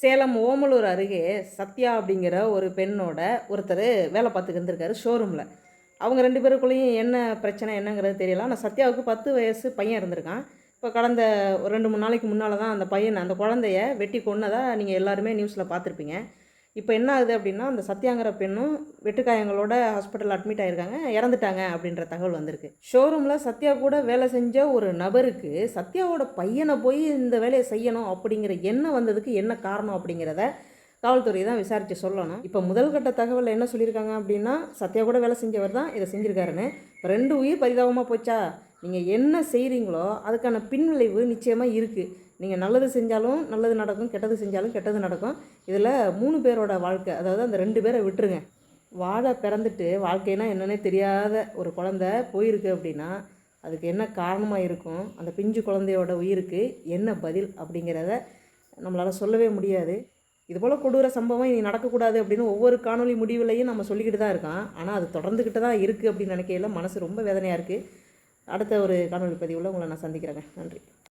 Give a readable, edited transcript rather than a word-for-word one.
சேலம் ஓமலூர் அருகே சத்யா அப்படிங்கிற ஒரு பெண்ணோட ஒருத்தர் வேலை பார்த்துக்கிட்டு இருந்திருக்காரு ஷோரூமில். அவங்க 2 பேருக்குள்ளேயும் என்ன பிரச்சனை என்னங்கிறது தெரியல. ஆனால் சத்யாவுக்கு 10 வயசு பையன் இருந்திருக்கான். இப்போ கடந்த ஒரு 2, 3 நாளைக்கு முன்னால் தான் அந்த குழந்தைய வெட்டி கொன்னதா நீங்கள் எல்லாருமே நியூஸில் பார்த்துருப்பீங்க. இப்போ என்ன ஆகுது அப்படின்னா, அந்த சத்யாங்கிற பெண்ணும் வெட்டுக்காயங்களோட ஹாஸ்பிட்டல் அட்மிட் ஆகியிருக்காங்க, இறந்துட்டாங்க அப்படின்ற தகவல் வந்திருக்கு. ஷோரூமில் சத்யா கூட வேலை செஞ்ச ஒரு நபருக்கு சத்யாவோட பையனை போய் இந்த வேலையை செய்யணும் அப்படிங்கிற எண்ணம் வந்ததுக்கு என்ன காரணம் அப்படிங்கிறத காவல்துறை தான் விசாரித்து சொல்லணும். இப்போ முதல் கட்ட தகவலில் என்ன சொல்லியிருக்காங்க அப்படின்னா, சத்யா கூட வேலை செஞ்சவர் தான் இதை செஞ்சுருக்காருன்னு. இப்போ 2 உயிர் பரிதாபமாக போச்சா? நீங்கள் என்ன செய்கிறீங்களோ அதுக்கான பின்விளைவு நிச்சயமாக இருக்குது. நீங்கள் நல்லது செஞ்சாலும் நல்லது நடக்கும், கெட்டது செஞ்சாலும் கெட்டது நடக்கும். இதில் 3 பேரோட வாழ்க்கை, அதாவது அந்த 2 பேரை விட்டுருங்க. வாழ பிறந்துட்டு வாழ்க்கைனா என்னன்னே தெரியாத ஒரு குழந்த போயிருக்கு அப்படின்னா அதுக்கு என்ன காரணமாக இருக்கும், அந்த பிஞ்சு குழந்தையோட உயிருக்கு என்ன பதில் அப்படிங்கிறத நம்மளால் சொல்லவே முடியாது. இதுபோல் கொடூர சம்பவம் இனி நடக்கக்கூடாது அப்படின்னு ஒவ்வொரு காணொலி முடிவுலையும் நம்ம சொல்லிக்கிட்டு தான் இருக்கோம். ஆனால் அது தொடர்ந்துக்கிட்டு தான் இருக்குது அப்படின்னு நினைக்கையில் மனசு ரொம்ப வேதனையாக இருக்குது. அடுத்த ஒரு காணொலி பதிவில் உங்களை நான் சந்திக்கிறேங்க. நன்றி.